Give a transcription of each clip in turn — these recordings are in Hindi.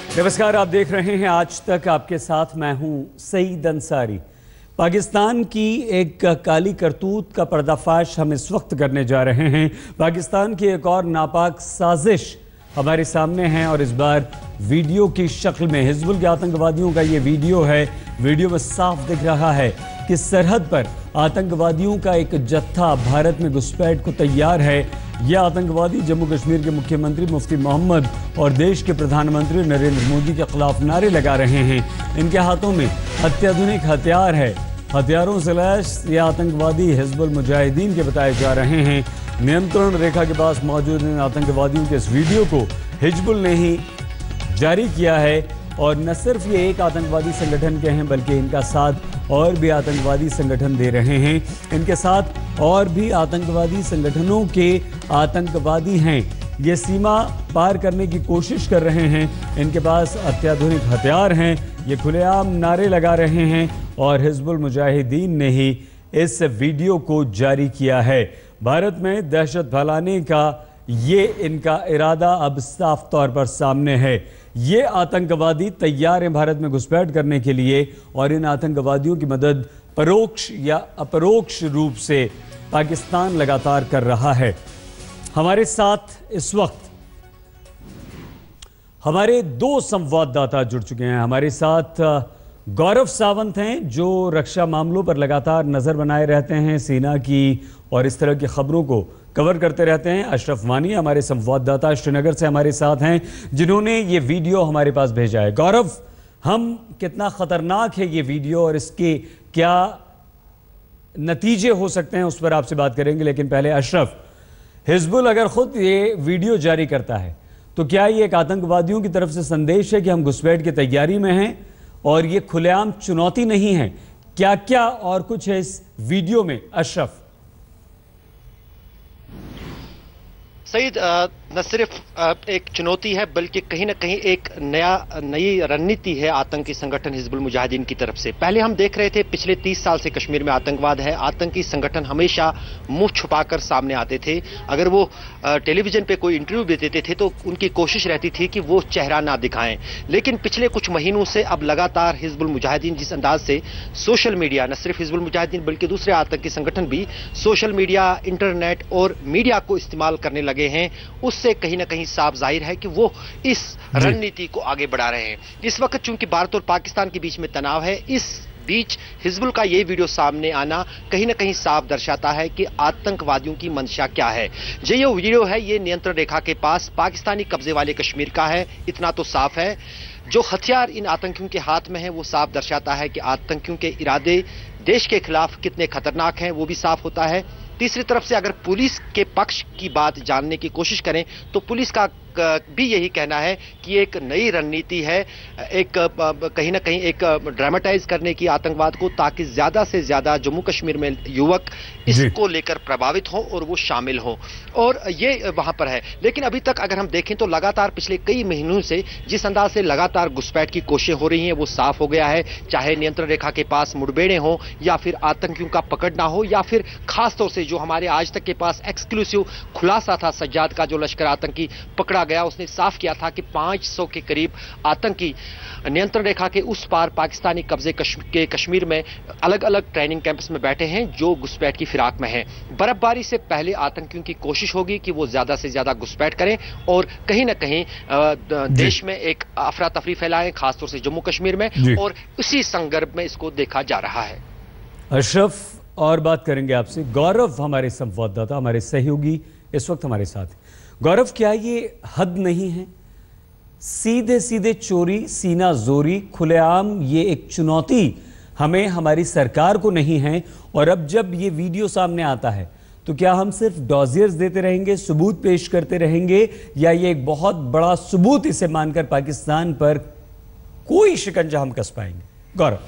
नमस्कार, आप देख रहे हैं आज तक। आपके साथ मैं हूं सईद अंसारी। पाकिस्तान की एक काली करतूत का पर्दाफाश हम इस वक्त करने जा रहे हैं। पाकिस्तान की एक और नापाक साजिश हमारे सामने है और इस बार वीडियो की शक्ल में। हिजबुल के आतंकवादियों का ये वीडियो है। वीडियो में साफ दिख रहा है कि सरहद पर आतंकवादियों का एक जत्था भारत में घुसपैठ को तैयार है। ये आतंकवादी जम्मू कश्मीर के मुख्यमंत्री मुफ्ती मोहम्मद और देश के प्रधानमंत्री नरेंद्र मोदी के खिलाफ नारे लगा रहे हैं। इनके हाथों में अत्याधुनिक हथियार है। हथियारों से लैस ये आतंकवादी हिजबुल मुजाहिदीन के बताए जा रहे हैं। नियंत्रण रेखा के पास मौजूद इन आतंकवादियों के इस वीडियो को हिजबुल ने ही जारी किया है और न सिर्फ ये एक आतंकवादी संगठन के हैं बल्कि इनका साथ और भी आतंकवादी संगठन दे रहे हैं। इनके साथ और भी आतंकवादी संगठनों के आतंकवादी हैं। ये सीमा पार करने की कोशिश कर रहे हैं। इनके पास अत्याधुनिक हथियार हैं। ये खुलेआम नारे लगा रहे हैं और हिजबुल मुजाहिदीन ने ही इस वीडियो को जारी किया है। भारत में दहशत फैलाने का ये इनका इरादा अब साफ तौर पर सामने है। ये आतंकवादी तैयार हैं भारत में घुसपैठ करने के लिए और इन आतंकवादियों की मदद परोक्ष या अपरोक्ष रूप से पाकिस्तान लगातार कर रहा है। हमारे साथ इस वक्त हमारे दो संवाददाता जुड़ चुके हैं। हमारे साथ गौरव सावंत हैं जो रक्षा मामलों पर लगातार नजर बनाए रहते हैं, सेना की और इस तरह की खबरों को कवर करते रहते हैं। अशरफ वानी हमारे संवाददाता श्रीनगर से हमारे साथ हैं जिन्होंने ये वीडियो हमारे पास भेजा है। गौरव, हम कितना खतरनाक है ये वीडियो और इसके क्या नतीजे हो सकते हैं उस पर आपसे बात करेंगे, लेकिन पहले अशरफ, हिजबुल अगर खुद ये वीडियो जारी करता है तो क्या ये एक आतंकवादियों की तरफ से संदेश है कि हम घुसपैठ की तैयारी में हैं और ये खुलेआम चुनौती नहीं है? क्या क्या और कुछ है इस वीडियो में अशरफ? सईद, न सिर्फ एक चुनौती है बल्कि कहीं ना कहीं एक नई रणनीति है आतंकी संगठन हिजबुल मुजाहिदीन की तरफ से। पहले हम देख रहे थे पिछले 30 साल से कश्मीर में आतंकवाद है। आतंकी संगठन हमेशा मुंह छुपाकर सामने आते थे। अगर वो टेलीविजन पे कोई इंटरव्यू भी देते थे तो उनकी कोशिश रहती थी कि वो चेहरा ना दिखाएं। लेकिन पिछले कुछ महीनों से अब लगातार हिजबुल मुजाहिदीन जिस अंदाज से सोशल मीडिया, न सिर्फ हिजबुल मुजाहिदीन बल्कि दूसरे आतंकी संगठन भी सोशल मीडिया, इंटरनेट और मीडिया को इस्तेमाल करने लगे हैं, उससे कहीं ना कहीं साफ जाहिर है कि वो इस रणनीति को आगे बढ़ा रहे हैं। इस वक्त चूंकि भारत और पाकिस्तान के बीच में तनाव है, इस बीच हिजबुल का ये वीडियो सामने आना कहीं ना कहीं साफ दर्शाता है कि आतंकवादियों की मंशा क्या है। जो ये वीडियो है ये नियंत्रण रेखा के पास पाकिस्तानी कब्जे वाले कश्मीर का है, इतना तो साफ है। जो हथियार इन आतंकियों के हाथ में है वो साफ दर्शाता है कि आतंकियों के इरादे देश के खिलाफ कितने खतरनाक हैं, वो भी साफ होता है। तीसरी तरफ से अगर पुलिस के पक्ष की बात जानने की कोशिश करें तो पुलिस का भी यही कहना है कि एक नई रणनीति है, एक कहीं ना कहीं एक ड्रामेटाइज करने की आतंकवाद को, ताकि ज्यादा से ज्यादा जम्मू कश्मीर में युवक इसको लेकर प्रभावित हो और वो शामिल हो, और ये वहां पर है। लेकिन अभी तक अगर हम देखें तो लगातार पिछले कई महीनों से जिस अंदाज से लगातार घुसपैठ की कोशिशें हो रही हैं वो साफ हो गया है। चाहे नियंत्रण रेखा के पास मुठभेड़ें हो या फिर आतंकियों का पकड़ना हो या फिर खासतौर से जो हमारे आज तक के पास एक्सक्लूसिव खुलासा था सज्जाद का, जो लश्कर आतंकी पकड़ा गया, उसने साफ किया था कि 500 के करीब आतंकी नियंत्रण रेखा के उस पार पाकिस्तानी कब्जे के कश्मीर में अलग अलग ट्रेनिंग कैंप्स में बैठे हैं जो घुसपैठ की फिराक में हैं। बर्फबारी से पहले आतंकियों की कोशिश होगी कि वो ज्यादा से ज्यादा घुसपैठ करें और कहीं ना कहीं देश में एक अफरा तफरी फैलाएं, खासतौर से जम्मू कश्मीर में, और उसी संदर्भ में इसको देखा जा रहा है। अशरफ, और बात करेंगे आपसे। गौरव हमारे संवाददाता, हमारे सहयोगी इस वक्त हमारे साथ। गौरव, क्या ये हद नहीं है? सीधे सीधे चोरी, सीना जोरी, खुलेआम ये एक चुनौती हमें हमारी सरकार को नहीं है, और अब जब ये वीडियो सामने आता है तो क्या हम सिर्फ डॉजियर्स देते रहेंगे, सबूत पेश करते रहेंगे, या ये एक बहुत बड़ा सबूत इसे मानकर पाकिस्तान पर कोई शिकंजा हम कस पाएंगे? गौरव।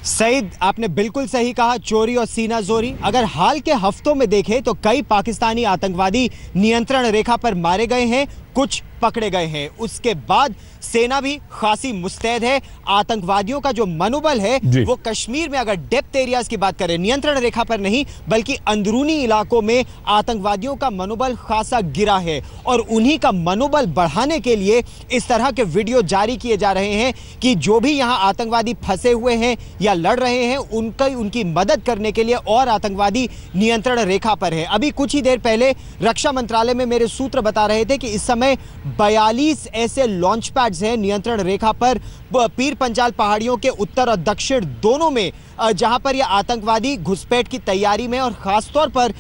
सईद, आपने बिल्कुल सही कहा, चोरी और सीना जोरी। अगर हाल के हफ्तों में देखें तो कई पाकिस्तानी आतंकवादी नियंत्रण रेखा पर मारे गए हैं कुछ पकड़े गए हैं। उसके बाद सेना भी खासी मुस्तैद है। आतंकवादियों का जो मनोबल है वो कश्मीर में, अगर डेप्थ एरियाज की बात करें, नियंत्रण रेखा पर नहीं बल्कि अंदरूनी इलाकों में आतंकवादियों का मनोबल खासा गिरा है और उन्हीं का मनोबल बढ़ाने के लिए इस तरह के वीडियो जारी किए जा रहे हैं कि जो भी यहां आतंकवादी फंसे हुए हैं या लड़ रहे हैं उनकी मदद करने के लिए और आतंकवादी नियंत्रण रेखा पर है। अभी कुछ ही देर पहले रक्षा मंत्रालय में मेरे सूत्र बता रहे थे कि इस समय 42 ऐसे लॉन्च पैड्स हैं नियंत्रण रेखा पर पीर पंजाल पहाड़ियों के उत्तर और दक्षिण दोनों में, जहां पर ये आतंकवादी घुसपैठ की तैयारी में, और खासतौर पर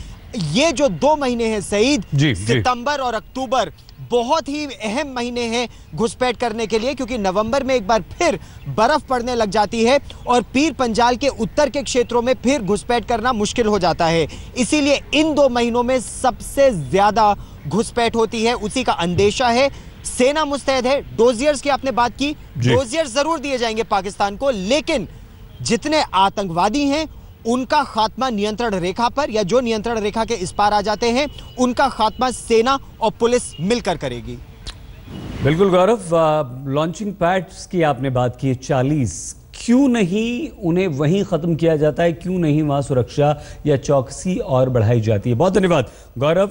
ये जो 2 महीने हैं सईद, सितंबर और अक्टूबर बहुत ही अहम महीने हैं घुसपैठ करने के लिए, क्योंकि नवंबर में एक बार फिर बर्फ पड़ने लग जाती है और पीर पंजाल के उत्तर के क्षेत्रों में फिर घुसपैठ करना मुश्किल हो जाता है। इसीलिए इन 2 महीनों में सबसे ज्यादा घुसपैठ होती है, उसी का अंदेशा है। सेना मुस्तैद है। डोजियर्स की आपने बात की, डोजियर्स जरूर दिए जाएंगे पाकिस्तान को, लेकिन जितने आतंकवादी हैं उनका खात्मा नियंत्रण रेखा पर, या जो नियंत्रण रेखा के इस पार आ जाते हैं, उनका खात्मा सेना और पुलिस मिलकर करेगी। बिल्कुल गौरव, लॉन्चिंग पैड्स की आपने बात की 40, क्यों नहीं उन्हें वहीं खत्म किया जाता है? क्यों नहीं वहां सुरक्षा या चौकसी और बढ़ाई जाती है? बहुत धन्यवाद गौरव।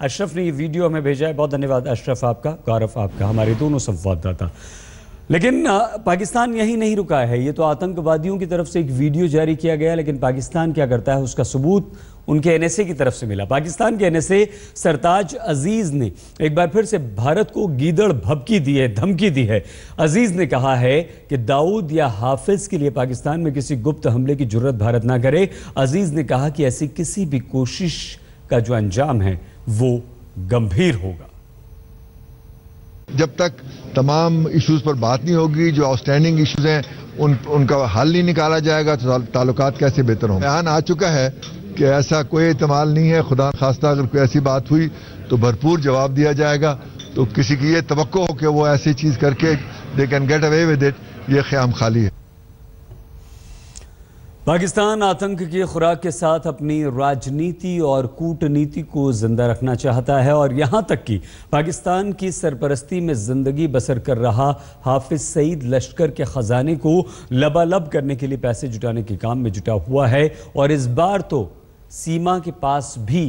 अशरफ ने ये वीडियो हमें भेजा है, बहुत धन्यवाद अशरफ आपका, गौरव आपका, हमारे दोनों संवाददाता। लेकिन पाकिस्तान यही नहीं रुका है। ये तो आतंकवादियों की तरफ से एक वीडियो जारी किया गया, लेकिन पाकिस्तान क्या करता है उसका सबूत उनके एनएसए की तरफ से मिला। पाकिस्तान के एनएसए सरताज अजीज ने एक बार फिर से भारत को गीदड़ भभकी दी है, धमकी दी है। अजीज ने कहा है कि दाऊद या हाफिज के लिए पाकिस्तान में किसी गुप्त हमले की जुर्रत भारत ना करे। अजीज ने कहा कि ऐसी किसी भी कोशिश का जो अंजाम है वो गंभीर होगा। जब तक तमाम इश्यूज पर बात नहीं होगी, जो आउटस्टैंडिंग इश्यूज हैं उनका हल नहीं निकाला जाएगा, तो ताल्लुकात कैसे बेहतर होंगे। बयान आ चुका है कि ऐसा कोई इस्तेमाल नहीं है। खुदा खास्ता अगर कोई ऐसी बात हुई तो भरपूर जवाब दिया जाएगा। तो किसी की ये तवक्को हो कि वो ऐसी चीज करके they can get away with it, ये ख्याम खाली है। पाकिस्तान आतंक की खुराक के साथ अपनी राजनीति और कूटनीति को जिंदा रखना चाहता है और यहां तक कि पाकिस्तान की सरपरस्ती में जिंदगी बसर कर रहा हाफिज सईद लश्कर के खजाने को लबालब करने के लिए पैसे जुटाने के काम में जुटा हुआ है। और इस बार तो सीमा के पास भी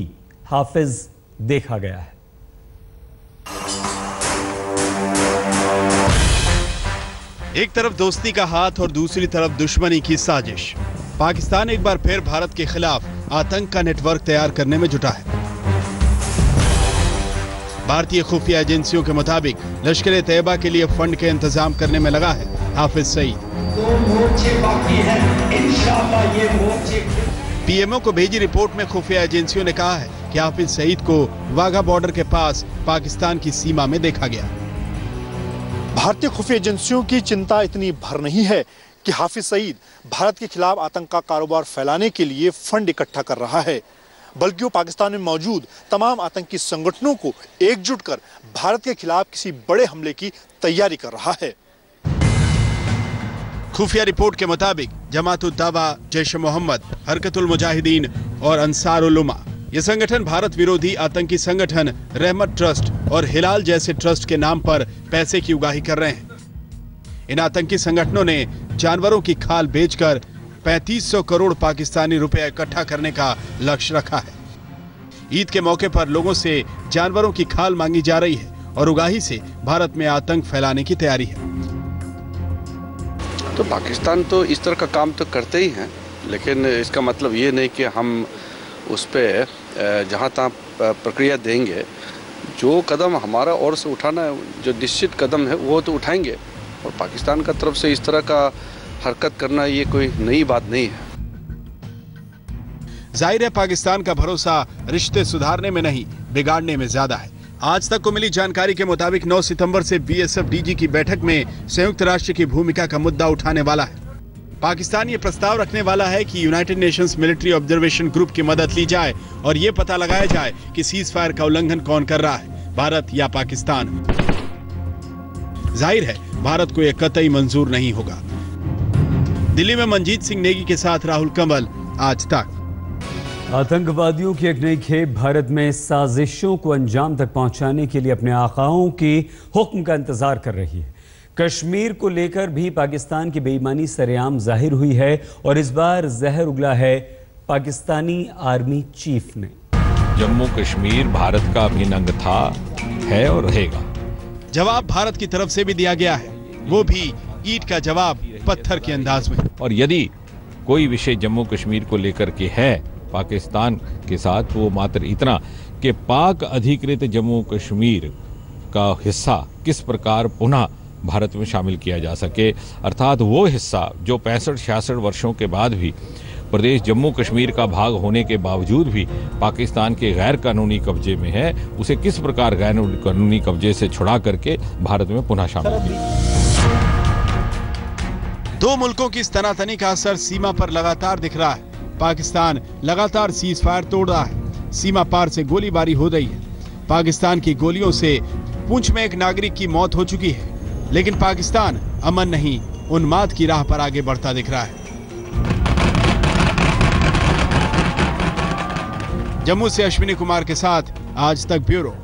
हाफिज देखा गया है। एक तरफ दोस्ती का हाथ और दूसरी तरफ दुश्मनी की साजिश। पाकिस्तान एक बार फिर भारत के खिलाफ आतंक का नेटवर्क तैयार करने में जुटा है। भारतीय खुफिया एजेंसियों के मुताबिक लश्कर तैयबा के लिए फंड के इंतजाम करने में लगा है हाफिज सईद। पीएमओ को भेजी रिपोर्ट में खुफिया एजेंसियों ने कहा है कि हाफिज सईद को वाघा बॉर्डर के पास पाकिस्तान की सीमा में देखा गया। भारतीय खुफिया एजेंसियों की चिंता इतनी भर नहीं है कि हाफिज सईद भारत के खिलाफ आतंक का कारोबार फैलाने के लिए फंड इकट्ठा कर रहा है, बल्कि वो पाकिस्तान में मौजूद तमाम आतंकी संगठनों को एकजुट कर भारत के खिलाफ किसी बड़े हमले की तैयारी कर रहा है। खुफिया रिपोर्ट के मुताबिक जमात-उद-दावा, जैश-ए-मोहम्मद, हरकत-उल-मुजाहिदीन और अंसार-उल-उम्मा ये संगठन भारत विरोधी आतंकी संगठन रहमत ट्रस्ट और हिलाल जैसे ट्रस्ट के नाम पर पैसे की उगाही कर रहे हैं। इन आतंकी संगठनों ने जानवरों की खाल बेचकर 3500 करोड़ पाकिस्तानी रुपए इकट्ठा करने का लक्ष्य रखा है। ईद के मौके पर लोगों से जानवरों की खाल मांगी जा रही है और उगाही से भारत में आतंक फैलाने की तैयारी है। तो पाकिस्तान तो इस तरह का काम तो करते ही हैं, लेकिन इसका मतलब ये नहीं कि हम उस पर जहाँ तहाँ प्रक्रिया देंगे। जो कदम हमारा ओर से उठाना है, जो निश्चित कदम है वो तो उठाएंगे। और पाकिस्तान का तरफ से इस तरह का हरकत करना ये कोई नई बात नहीं है। जाहिर है पाकिस्तान का भरोसा रिश्ते सुधारने में नहीं बिगाड़ने में ज्यादा है। आज तक को मिली जानकारी के मुताबिक 9 सितंबर से बीएसएफ डीजी की बैठक में संयुक्त राष्ट्र की भूमिका का मुद्दा उठाने वाला है। पाकिस्तान ये प्रस्ताव रखने वाला है कि United Nations military observation group की मदद ली जाए और ये पता लगाया जाए कि सीज फायर का उल्लंघन कौन कर रहा है, भारत या पाकिस्तान। जाहिर है भारत को यह कतई मंजूर नहीं होगा। दिल्ली में मनजीत सिंह नेगी के साथ राहुल कंवल, आज तक। आतंकवादियों की एक नई खेप भारत में साजिशों को अंजाम तक पहुंचाने के लिए अपने आकाओं के हुक्म का इंतजार कर रही है। कश्मीर को लेकर भी पाकिस्तान की बेईमानी सरेआम जाहिर हुई है और इस बार जहर उगला है पाकिस्तानी आर्मी चीफ ने। जम्मू कश्मीर भारत का अभिन्न अंग था, है और रहेगा। जवाब भारत की तरफ से भी दिया गया है, वो भी ईंट का जवाब पत्थर के अंदाज में। और यदि कोई विषय जम्मू कश्मीर को लेकर के है पाकिस्तान के साथ, वो मात्र इतना कि पाक अधिकृत जम्मू कश्मीर का हिस्सा किस प्रकार पुनः भारत में शामिल किया जा सके, अर्थात वो हिस्सा जो 65-66 वर्षों के बाद भी प्रदेश जम्मू कश्मीर का भाग होने के बावजूद भी पाकिस्तान के गैर कानूनी कब्जे में है, उसे किस प्रकार गैर कानूनी कब्जे से छुड़ा करके भारत में पुनः शामिल किया। दो मुल्कों की इस तनातनी का असर सीमा पर लगातार दिख रहा है। पाकिस्तान लगातार सीज फायर तोड़ रहा है, सीमा पार से गोलीबारी हो रही है। पाकिस्तान की गोलियों से पुंछ में एक नागरिक की मौत हो चुकी है, लेकिन पाकिस्तान अमन नहीं, उन्माद की राह पर आगे बढ़ता दिख रहा है। जम्मू से अश्विनी कुमार के साथ आज तक ब्यूरो।